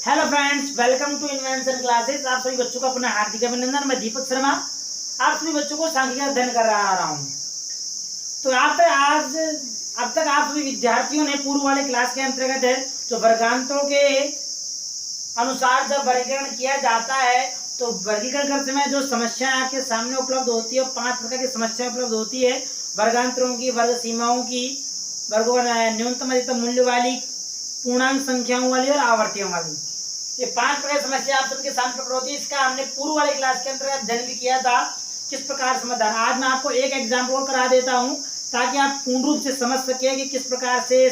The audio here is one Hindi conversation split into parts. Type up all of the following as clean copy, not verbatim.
Hello friends, welcome to invention classes. आप सभी बच्चों का अपना हार्दिक अभिनंदन। मैं दीपक शर्मा आप सभी बच्चों को सांख्यिकी का अध्ययन कर रहा हूँ। तो अब तक आप सभी विद्यार्थियों ने पूर्व वाले क्लास के अंतर्गत है जो वर्गांतरों के अनुसार जब वर्गीकरण किया जाता है तो वर्गीकरण करते समय जो समस्याएं आपके सामने उपलब्ध होती है, 5 प्रकार की समस्याएं उपलब्ध होती है। वर्गांतरों की, वर्ग सीमाओं की, वर्गों न्यूनतम अधिकतम मूल्य वाली, पूर्णांक संख्याओं वाली और आवर्तियों वाली, ये 5 प्रकार की समस्या आप सबके सामने प्रकट होती है। इसका हमने पूर्व वाले क्लास के अंतर्गत अध्ययन भी किया था, किस प्रकार समाधान। आज मैं आपको एक एग्जाम्पल करा देता हूं ताकि आप पूर्ण रूप से समझ सके कि किस प्रकार की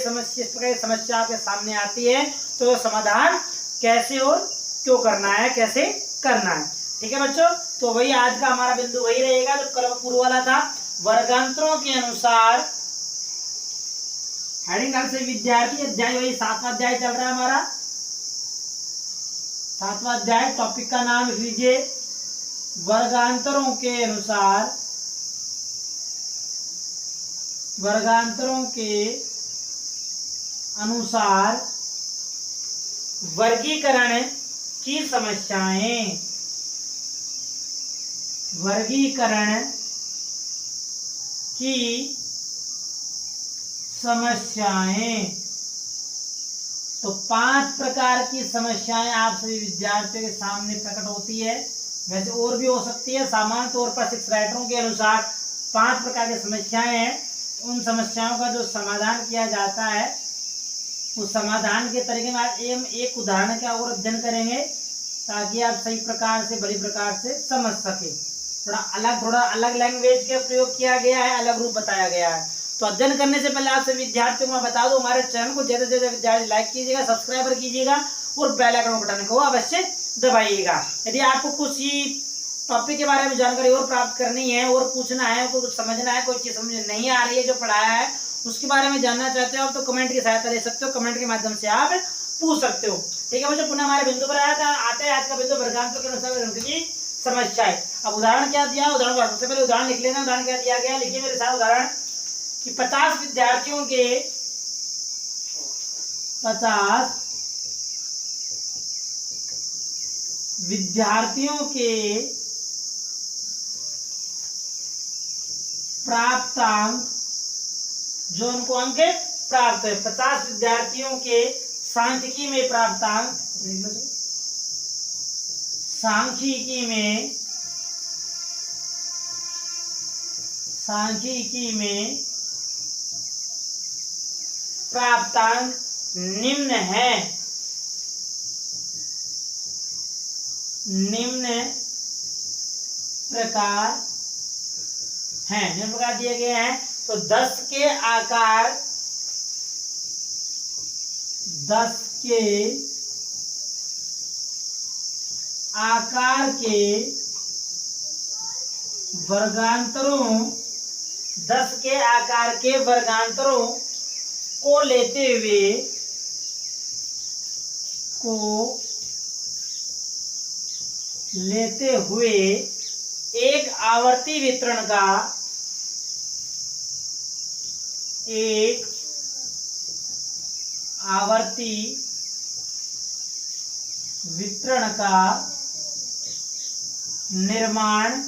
समस्या आपके सामने आती है, तो समाधान कैसे और क्यों करना है, कैसे करना है। ठीक है बच्चों, तो वही आज का हमारा बिंदु वही रहेगा जो कल पूर्व वाला था। वर्गांतरों के अनुसार हेडिंग से विद्यार्थी अध्याय, वही 7वां अध्याय चल रहा है हमारा। 7वां अध्याय, टॉपिक का नाम लिख लीजिए वर्गांतरों के अनुसार। वर्गांतरों के अनुसार वर्गीकरण की समस्याएं। वर्गीकरण की समस्याएं। तो 5 प्रकार की समस्याएं आप सभी विद्यार्थियों के सामने प्रकट होती है। वैसे और भी हो सकती है, सामान्य तौर पर 6 राइटरों के अनुसार 5 प्रकार की समस्याएं हैं। उन समस्याओं का जो समाधान किया जाता है, उस समाधान के तरीके में एक उदाहरण का और अध्ययन करेंगे ताकि आप सही प्रकार से, बड़ी प्रकार से समझ सके। थोड़ा अलग लैंग्वेज का प्रयोग किया गया है, अलग रूप बताया गया है। तो अध्ययन करने से पहले आप सभी विद्यार्थियों को मैं बता दूं, हमारे चैनल को ज्यादा से ज्यादा विद्यार्थी लाइक कीजिएगा, सब्सक्राइबर कीजिएगा और बेल आइकन बटन को अवश्य दबाइएगा। यदि आपको कुछ ही टॉपिक के बारे में जानकारी और प्राप्त करनी है और पूछना है, कुछ समझना है, कोई चीज समझ नहीं आ रही है जो पढ़ाया है उसके बारे में जानना चाहते हो आप, तो कमेंट की सहायता ले सकते हो। कमेंट के माध्यम से आप पूछ सकते हो। ठीक है बच्चों, पुनः हमारे बिंदु पर आते हैं। आज का बिंदु वर्गांतरों के अनुसार की समस्या है। अब उदाहरण क्या दिया, उदाहरण सबसे पहले उदाहरण लिख लेना। उदाहरण क्या दिया गया, लिखिए मेरे साथ उदाहरण कि 50 विद्यार्थियों के 50 विद्यार्थियों के प्राप्तांक, जो उनको अंक प्राप्त है, 50 विद्यार्थियों के सांख्यिकी में प्राप्तांक, सांख्यिकी में प्राप्तांक निम्न है। निम्न प्रकार हैं, निम्न प्रकार दिए गए हैं। तो 10 के आकार, 10 के आकार के वर्गांतरों, 10 के आकार के वर्गांतरों को लेते हुए एक आवर्ती वितरण का, एक आवर्ती वितरण का निर्माण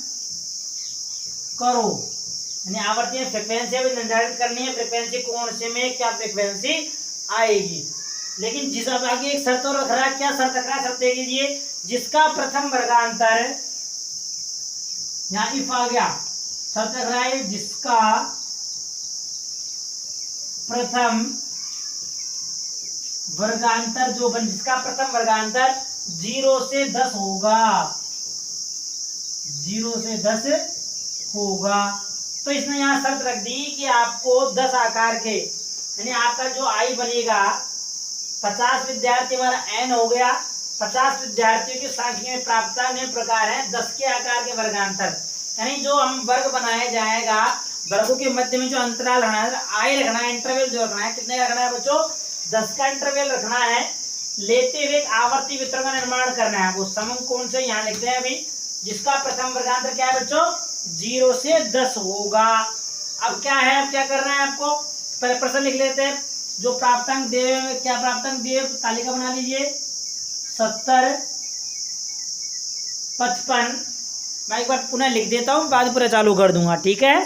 करो। यानी आवर्ती फ्रीक्वेंसी अभी निर्धारित करनी है, फ्रीक्वेंसी कौन से में क्या फ्रीक्वेंसी आएगी। लेकिन जिस अब आगे एक शर्त और रख रहा है, क्या शर्त रख रहा है, शर्त देख लीजिए। जिसका प्रथम वर्गांतर, यहाँ इफ आ गया, शर्त रख रहा है जिसका प्रथम वर्गांतर जिसका प्रथम वर्गांतर 0 से 10 होगा, 0 से 10 होगा। तो इसने यहाँ शर्त रख दी कि आपको 10 आकार के, यानी आपका जो आई बनेगा, 50 विद्यार्थी हमारा n हो गया। 50 विद्यार्थियों की सांख्यिकी में प्राप्तांक निम्न प्रकार है। 10 के आकार के वर्गांतर, यानी जो हम वर्ग बनाया जाएगा, वर्गों के मध्य में जो अंतराल रखना है, आई रखना है, इंटरवल जो रखना है, कितने रखना है बच्चों, 10 का इंटरवल रखना है। लेते हुए आवर्ती वितरण का निर्माण करना है। वो समूह कौन से यहाँ लिखते हैं अभी, जिसका प्रथम वर्गांतर क्या है बच्चों, 0 से 10 होगा। अब क्या है, अब क्या करना है आपको, पहले प्रश्न लिख लेते हैं। जो प्राप्तांक दिए, क्या प्राप्तांक दिए, तालिका बना लीजिए। 70, 55। मैं एक बार पुनः लिख देता हूँ, बाद पूरा चालू कर दूंगा, ठीक है।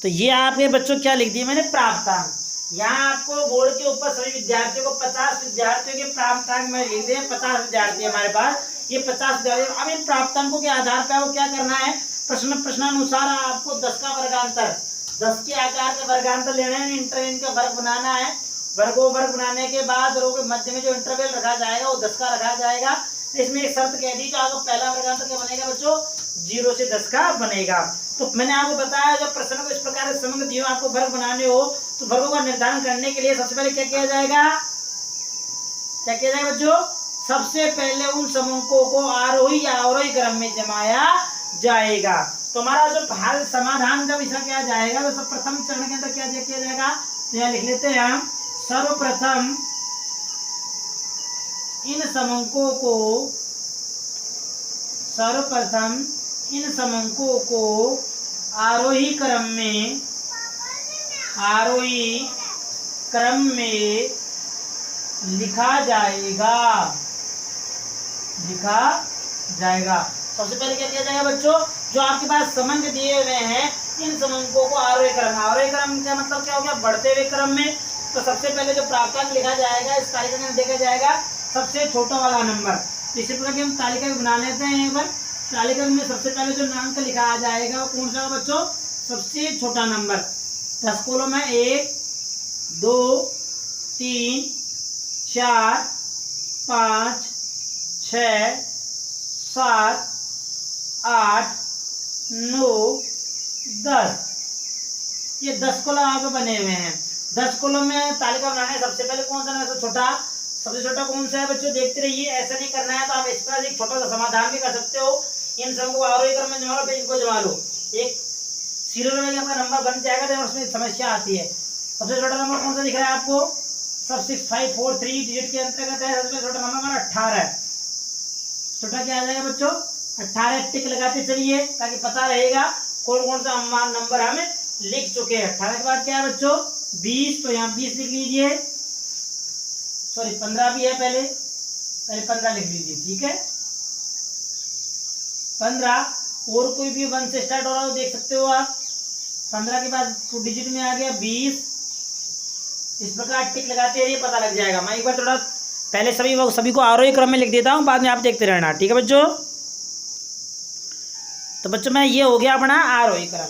तो ये आपके बच्चों क्या लिख दिया मैंने, प्राप्तांक। यहाँ आपको बोर्ड के ऊपर सभी विद्यार्थियों को 50 विद्यार्थियों के प्राप्तांक में लिख दिए। 50 विद्यार्थी हमारे पास, ये 50 विद्यार्थी। अब इन प्राप्तांकों के आधार पर आपको क्या करना है, प्रश्नानुसार आपको 10 का वर्गांतर, 10 के आकार के वर्गांतर लेने हैं, इंटरवल का वर्ग बनाना है। वर्ग बनाने के बाद रो के मध्य में जो इंटरवल रखा जाएगा वो 10 का रखा जाएगा। इसमें एक शर्त कह दी कि आपको पहला वर्गांतर क्या बनेगा बच्चों, 0 से 10 का बनेगा। तो मैंने आपको बताया जब प्रश्न को इस प्रकार से समग्र दिए आपको वर्ग बनाने हो तो वर्गों का निर्धारण करने के लिए सबसे पहले क्या किया जाएगा, क्या किया जाएगा बच्चों, सबसे पहले उन समूहों को आरोही या अवरोही क्रम में जमाया जाएगा। तो हमारा जो हल समाधान जब इसका किया जाएगा तो सब प्रथम चरण के अंदर क्या किया जाएगा, तो यहाँ लिख लेते हैं हम, सर्वप्रथम इन समूहों को आरोही क्रम में लिखा जाएगा। सबसे पहले क्या किया जाएगा बच्चों, जो आपके पास समंक दिए हुए हैं इन समंकों को आरोही क्रम का मतलब क्या हो गया, बढ़ते हुए क्रम में। तो सबसे पहले जो प्राप्तांक लिखा जाएगा इस तालिका में देखा जाएगा सबसे छोटा वाला नंबर। तो इसी प्रकार की हम तालिका बना लेते हैं। एक बार तालिका में सबसे पहले जो अंक लिखा जाएगा वो कौन सा बच्चों, सबसे छोटा नंबर। 10 कॉलम में 1, 2, 3, 4, 5, 6, 7, 8, 9, 10। ये 10 कॉलम आपके बने हुए हैं। 10 कॉलम में तालिका बनाना है। सबसे पहले कौन सा नंबर सबसे छोटा कौन सा है बच्चों, देखते रहिए। ऐसा नहीं करना है तो आप इस पर एक छोटा सा समाधान भी कर सकते हो। इन सबको आरोही क्रम में जमा लो, फिर इनको जमा लो, एक सीरियल में आपका नंबर बन जाएगा। तो उसमें समस्या आती है। सबसे छोटा नंबर कौन सा दिख रहा है आपको, सब 6543 डिजिट के अंतर्गत है। सबसे छोटा नंबर हमारा 18। छोटा क्या आ जाएगा बच्चों, 18। टिक लगाते चलिए ताकि पता रहेगा कौन कौन सा नंबर हम लिख चुके हैं। 18 के बाद क्या है बच्चों, 20। तो यहाँ 20 लिख लीजिए, सॉरी 15 भी है, पहले 15 लिख लीजिए, ठीक है। 15 और कोई भी 1 से स्टार्ट हो रहा हो देख सकते हो आप। 15 के बाद 2 डिजिट में आ गया 20। इस प्रकार टिक लगाते रहिए, पता लग जाएगा। मैं एक बार थोड़ा पहले सभी को आरोही क्रम में लिख देता हूँ, बाद में आप देखते रहना, ठीक है बच्चों। तो बच्चों मैं ये हो गया अपना आरोही क्रम।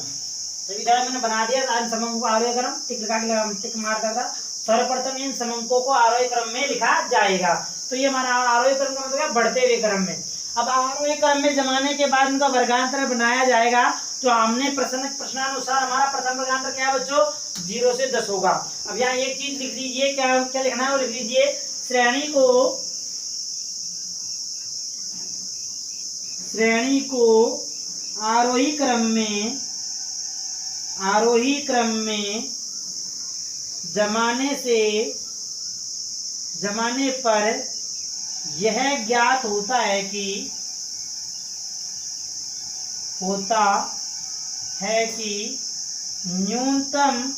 सभी तरह मैंने बना दिया इन समूहों को आरोही क्रम, टिक मार करता। सर्वप्रथम इन समूहों को आरोही क्रम में लिखा जाएगा। तो ये हमारा आरोही क्रम का मतलब बढ़ते हुए क्रम में। अब आरोही क्रम में जमाने के बाद उनका वर्गांतर बनाया जाएगा। तो हमने प्रश्नानुसार हमारा प्रथम वर्गांतर क्या है बच्चों, 0 से 10 होगा। अब यहाँ एक चीज लिख लीजिए, क्या लिखना है वो लिख लीजिए। श्रेणी को आरोही क्रम में जमाने पर यह ज्ञात होता है कि न्यूनतम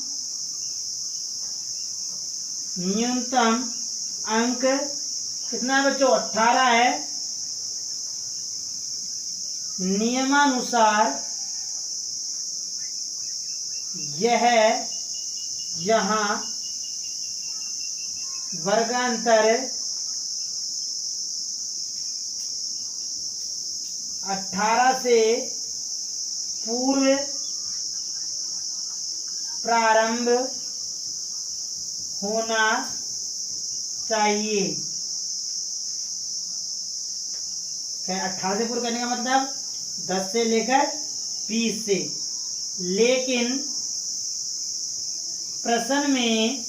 अंक कितना है बच्चों, 18 है। नियमानुसार यह यहाँ वर्गांतर 18 से पूर्व प्रारंभ होना चाहिए। 18 से पूर्व करने का मतलब 10 से लेकर 20 से। लेकिन प्रश्न में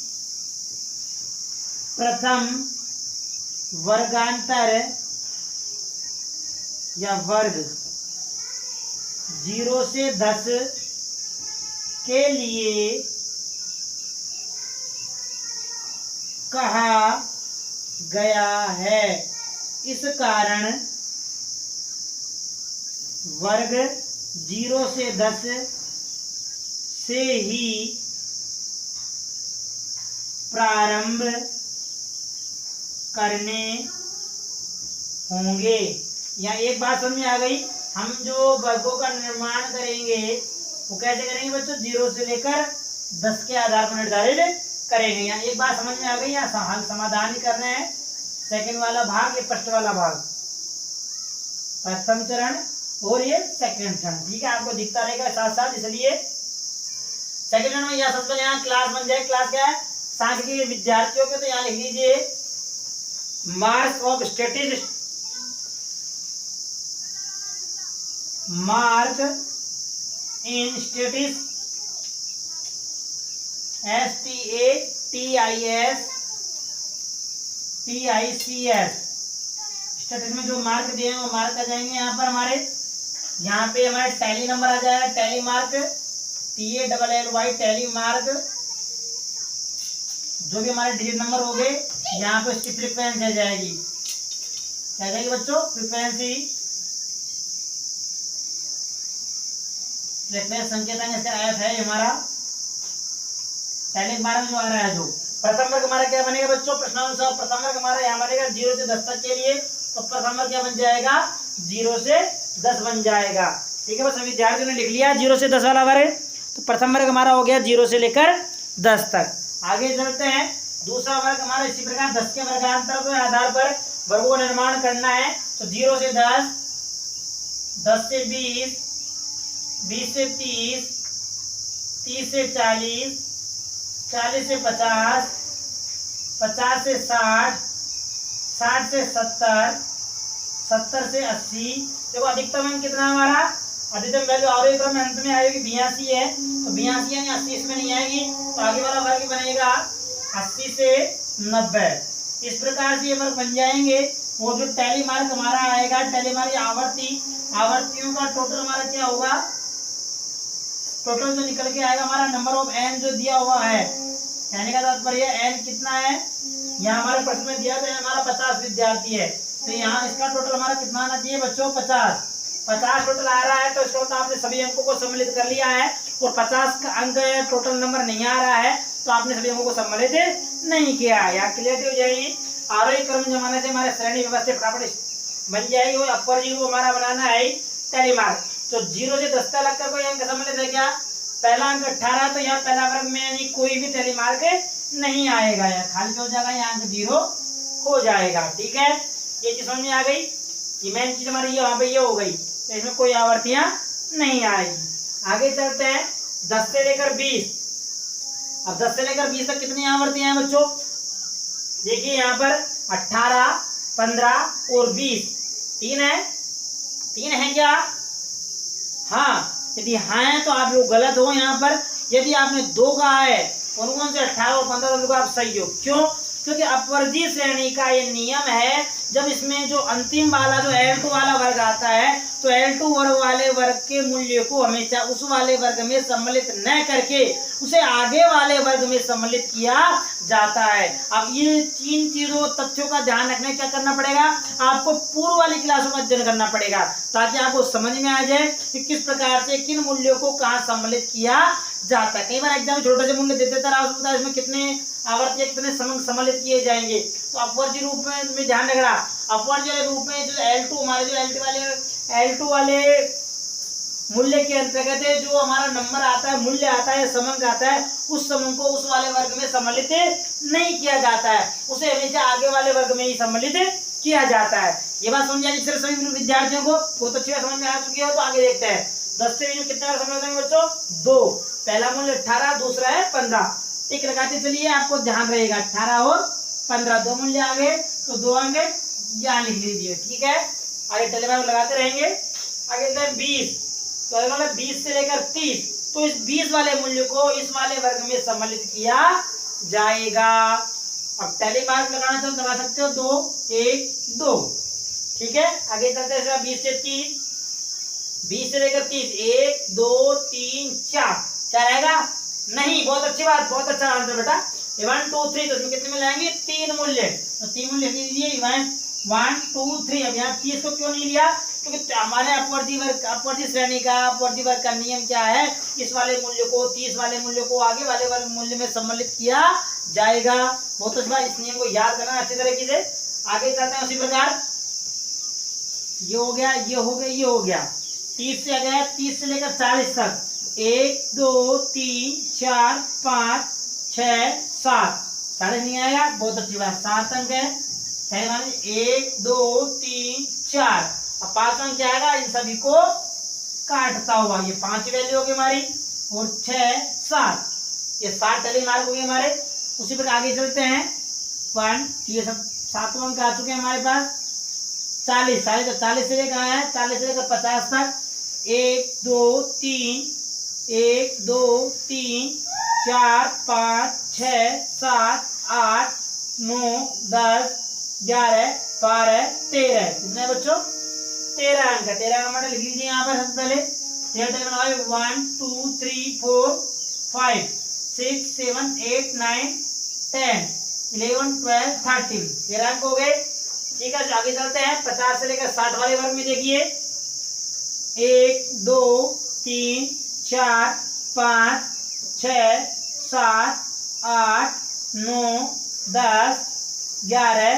प्रथम वर्गांतर या वर्ग 0 से 10 के लिए कहा गया है। इस कारण वर्ग 0 से 10 से ही प्रारंभ करने होंगे। यहाँ एक बात समझ में आ गई, हम जो वर्गों का निर्माण करेंगे वो कैसे करेंगे बच्चों, 0 से लेकर 10 के आधार पर निर्धारित करेंगे। यहाँ एक बात समझ में आ गई, यहाँ हल समाधान ही करना है। सेकंड वाला भाग, ये फर्स्ट वाला भाग, प्रथम चरण और ये सेकंड चरण, ठीक है, आपको दिखता रहेगा साथ साथ। इसलिए सेकंड चरण में यह सबसे यहाँ क्लास बन जाए। क्लास क्या है, सांख्यिकी के विद्यार्थियों के, तो यहाँ लिख लीजिए marks of statistics, mark in statistics, STATISTICS, statistics में जो मार्क दिए हैं वो मार्क आ जाएंगे यहाँ पर हमारे। यहाँ पे हमारे टैली नंबर आ जाएगा, tally mark, TALLY tally mark, जो भी हमारे डिजिट नंबर हो गए, यहाँ पे उसकी फ्रीक्वेंसी आ जाएगी। क्या जाएगी बच्चों, फ्रीक्वेंसी, संकेतन इसका F है हमारा टैली मार्क जो आ रहा है। जो प्रथम वर्ग हमारा क्या बनेगा बच्चों, प्रश्नानुसार प्रथम वर्ग हमारा यहाँ बनेगा 0 से 10 तक के लिए, तो प्रथम वर्ग क्या बन जाएगा, 0 से 10 बन जाएगा। ठीक है, बस विद्यार्थियों ने लिख लिया 0 से 10 वाला वर्ग, तो प्रथम वर्ग हमारा हो गया 0 से लेकर 10 तक। आगे चलते हैं, दूसरा वर्ग हमारा इसी प्रकार 10 के वर्गांतर के आधार पर वर्गों का निर्माण करना है। तो 0 से 10, 10 से 20, 20 से 30, 30 से 40, 40 से 50, 50 से 60, 60 से 70, 70 से 80। देखो अधिकतम अंक कितना हमारा, अधिकतम वैल्यू आरोही क्रम में अंत में आएगी 82 है, तो 82 यानी 80 इसमें नहीं आएगी, तो आगे वाला वर्ग बनेगा 80 से 90। इस प्रकार से ये वर्ग बन जाएंगे। वो जो टैली मार्क हमारा आएगा, टैली मार्क आवर्तियों का टोटल हमारा क्या होगा, टोटल जो निकल के आएगा हमारा नंबर ऑफ n जो दिया हुआ है, कहने का तात्पर्य n कितना है, यहाँ हमारे प्रश्न में दिया गया हमारा 50 विद्यार्थी है, तो यहाँ इसका टोटल हमारा कितना आना चाहिए बच्चों, 50 टोटल आ रहा है, तो इसका मतलब आपने सभी अंकों को सम्मिलित कर लिया है। और 50 का अंक टोटल नंबर नहीं आ रहा है, तो आपने सभी अंकों को सम्मिलित नहीं किया है। यहाँ क्लियर हो जाएगी। आरोही क्रम जमाने से हमारे श्रेणी व्यवस्थित फटाफट बन जाएगी। वो अपर जीरो हमारा बनाना है टैली मार्क। तो 0 से 10 तक का कोई अंक सम्मिलित है क्या, पहला अंक 18, तो यहाँ पहला वर्ग में यानी कोई भी टैली मार्क नहीं आएगा, यहाँ खाली हो जाएगा, यहाँ अंक 0 हो जाएगा। ठीक है, ये चीज समझ में आ गई। ये मेन चीज हमारी यहाँ पे ये हो गई, तो इसमें कोई आवर्तियां नहीं आएगी। आगे चलते हैं 10 से लेकर 20। अब 10 से लेकर 20 तक कितनी आवर्तियां हैं बच्चों, देखिए यहाँ पर 18, 15 और 20, 3 है क्या, हाँ, यदि हाँ है तो आप लोग गलत हो यहाँ पर। यदि आपने 2 कहा है और उन से 18 और 15 लोग आप सही हो। क्यों, क्योंकि अपवर्गीय श्रेणी का ये नियम है, जब इसमें जो अंतिम वाला जो L2 वाला वर्ग आता है, तो L2 वर्ग वाले वर्ग के मूल्य को हमेशा उस वाले वर्ग में सम्मिलित न करके उसे आगे वाले वर्ग में सम्मिलित किया जाता है। अब ये 3 चीजों तथ्यों का ध्यान रखने क्या करना पड़ेगा, आपको पूर्व वाली क्लासों का अध्ययन करना पड़ेगा, ताकि आपको समझ में आ जाए कि किस प्रकार से किन मूल्यों को कहाँ सम्मिलित किया जाता है। कई बार एग्जाम में छोटे से मूल्य देते थे, इसमें कितने आवर्ती कितने सम्मिलित किए जाएंगे, तो अपवर्जी रूप में ध्यान रखना। अपवर्जी रूप में जो L2 हमारे जो L2 वाले मूल्य के अंतर्गत जो हमारा नंबर आता है, मूल्य आता है, समंक आता है, उस समंक को उस वाले वर्ग में सम्मिलित नहीं किया जाता है, उसे हमेशा आगे वाले वर्ग में ही सम्मिलित किया जाता है। ये बात समझ आई सिर्फ सभी विद्यार्थियों को बहुत अच्छी समझ में आ चुकी है। तो आगे देखते हैं 10 से कितने बार सम्मिलित होंगे बच्चों, 2, पहला मूल्य 18, दूसरा है 15। टिक लगाते चलिए, आपको ध्यान रहेगा 18 और 15 दो मूल्य आ गए, तो 2 अंक यहाँ लिख लीजिए। ठीक है, आगे टेलीग्राम लगाते रहेंगे। आगे 20, तो मतलब 20 से लेकर 30, तो इस 20 वाले मूल्य को इस वाले वर्ग में सम्मिलित किया जाएगा। अब टैली मार्क लगाना तो लगा सकते हो, 2, 1, 2। ठीक है, आगे चलते हैं 20 से 30, 20 से लेकर 30, 1, 2, 3, 4 आएगा नहीं, बहुत अच्छी बात, बहुत अच्छा आंसर बेटा। 1, 2, 3, तो इसमें कितने में लाएंगे, 3 मूल्य, तो 3 मूल्य लीजिए 1, 2, 3। अब यहाँ 30 को क्यों नहीं लिया, क्योंकि हमारे अपवर्ती श्रेणी का अपवर्ती वर्ग का नियम क्या है, इस वाले मूल्य को 30 वाले मूल्य को आगे वाले वर्ग मूल्य में सम्मिलित किया जाएगा। बहुत अच्छा, इस नियम को याद करना अच्छी तरीके से। आगे चलते हैं उसी प्रकार, ये हो गया, ये हो गया, ये हो गया। 30 से आ गया, 30 से लेकर 40 तक 1 2 3 4 5 6 7, 40 नहीं आएगा, बहुत अच्छी बात, 7 अंक है। 1 2 3 4, अब 5 अंक क्या आएगा, इन सभी को काटता हुआ, ये 5 वैल्यू होगी हमारी, और 6 7, ये 7 टली मार्क हो गए हमारे। उसी पर आगे चलते हैं 1, ये सब 7 अंक आ चुके हैं हमारे पास। 40 तो 40 से लेकर आया है, 40 से लेकर 50 तक 1 2 3 1 2 3 4 5 6 7 8 9 10 11 12 13, कितने बच्चों, 13 अंक है। 13 अंक लिख लीजिए यहाँ पर सबसे पहले। 1 2 3 4 5 6 7 8 9 10 11 12 13, 13 अंक हो गए। ठीक है, आगे चलते हैं 50 से लेकर 60 वाले वर्ग में। देखिए 1 2 3 4 5 6 7 8 9 10 11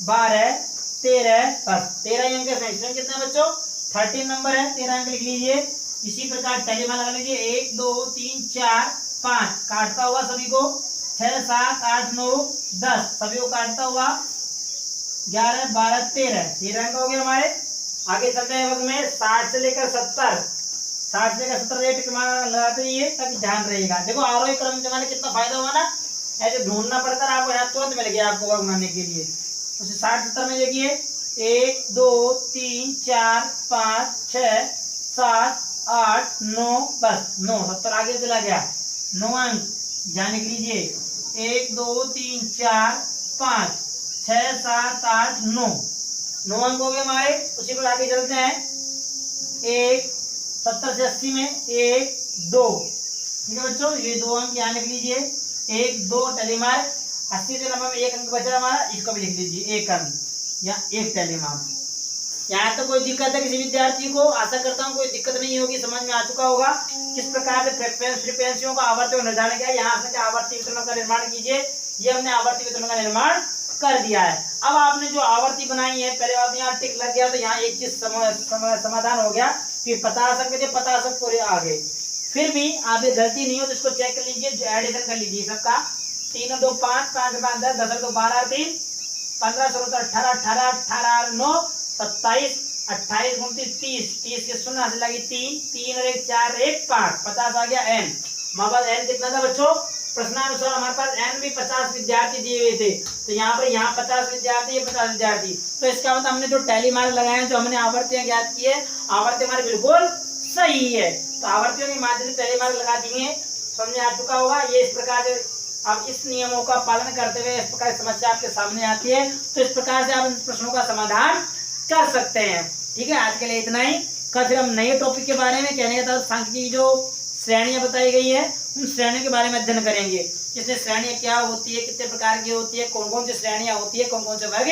12 13, बस 13 अंक है। इसमें कितना बच्चों, 13 नंबर है, 13 अंक लिख लीजिए। इसी प्रकार टेलीमा लगा लीजिए, 1 2 3 4 5, काटता हुआ सभी को, 6 7 8 9 10, सभी को काटता हुआ, 11 12 13 अंक हो गए हमारे। आगे चलते हैं वर्ग में 60 से लेकर 70, 60 से लेकर 70 रेट लगाते रहिए ताकि ध्यान रहेगा। देखो आरोही क्रम जमाने कितना फायदा हुआ ना, ऐसे ढूंढना पड़ता है आपको, यहाँ तुरंत मिल गया आपको वर्ग बनाने के लिए। उसे 60 70 में देखिए 1 2 3 4 5 6 7 8 9, बस 9, 70 आगे चला गया, 9 अंक ध्यान लिख लीजिए। 1 2 3 4 5 6 7 8 9, 9 अंक हो गए हमारे। उसी पर आगे चलते हैं 1 70 से 80 में 1 2, ठीक है बच्चों, ये 2 अंक यहाँ लिख लीजिए। 1 2 टेलीमार्क, 80 से 90 में 1 अंक बचा हमारा, इसको भी लिख लीजिए 1 अंक या 1 टेलीमार्क। यहाँ तो कोई दिक्कत है किसी विद्यार्थी को, आशा करता हूँ कोई दिक्कत नहीं होगी, समझ में आ चुका होगा किस प्रकार से फ्रीक्वेंसियों का आवर्ती का निर्धारण किया है। यहाँ से आवर्ती वितरणों का निर्माण कीजिए, ये हमने आवर्ती वितरणों का निर्माण कर दिया है। अब आपने जो आवर्ती बनाई है, पहले बात यहाँ टिक लग गया तो यहाँ एक चीज समाधान हो गया, फिर 50 अंक थे, 50 अंक पूरे आ गए। फिर भी आप ये गलती नहीं हो तो इसको चेक कर लीजिए, जो एडिशन कर लीजिए सबका। 3 2 5 5 5 10 10 2 12 3 15 16 18 18 18 9 27 28 29 30 30 के शून्य से लगी 3 3 और 1 4 1 5 50 आ गया एन। हमारे पास एन कितना था बच्चों, प्रश्नानुसार हमारे पास एन भी 50 विद्यार्थी दिए हुए थे, तो यहाँ पर यहाँ 50 विद्यार्थी, ये 50 विद्यार्थी, तो इसका मतलब हमने जो टैली मार्क लगाए हैं, जो हमने आवर्तियां ज्ञात की है, आवर्ती हमारे बिल्कुल सही है। तो आवर्तियों के माध्यम से टैली मार्क लगा दिए, समझ में आ चुका होगा। ये इस प्रकार से अब इस नियमों का पालन करते हुए इस प्रकार की समस्या आपके सामने आती है, तो इस प्रकार से आप इन प्रश्नों का समाधान कर सकते हैं। ठीक है, आज के लिए इतना ही। कल फिर हम नए टॉपिक के बारे में, कहने का सांख्यिकी की जो श्रेणियां बताई गई है, उन श्रेणियों के बारे में अध्ययन करेंगे। इसमें श्रेणियां क्या होती है, कितने प्रकार की होती है, कौन कौन सी श्रेणियां होती है, कौन कौन से वर्ग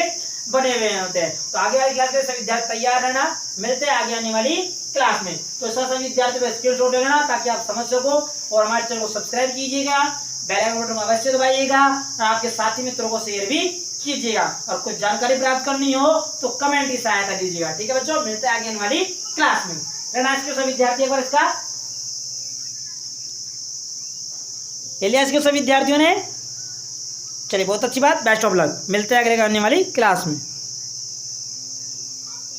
बने हुए होते हैं। तो आगे वाली क्लास में सभी विद्यार्थी तैयार रहना, मिलते हैं आगे आने वाली क्लास में। तो सभी विद्यार्थियों को स्क्रीनशॉट लेना ताकि आप समझ सको, और हमारे चैनल को सब्सक्राइब कीजिएगा, बेल आइकन बटन को अवश्य दबाइएगा, और आपके साथी मित्रों को शेयर भी कीजिएगा। और कुछ जानकारी प्राप्त करनी हो तो कमेंट की सहायता लीजिएगा। ठीक है बच्चों, मिलते हैं आगे आने वाली क्लास में। सभी विद्यार्थी एक बार इसका आज के सभी विद्यार्थियों ने, चलिए बहुत अच्छी बात, बेस्ट ऑफ लक, मिलते हैं अगले आने वाली क्लास में।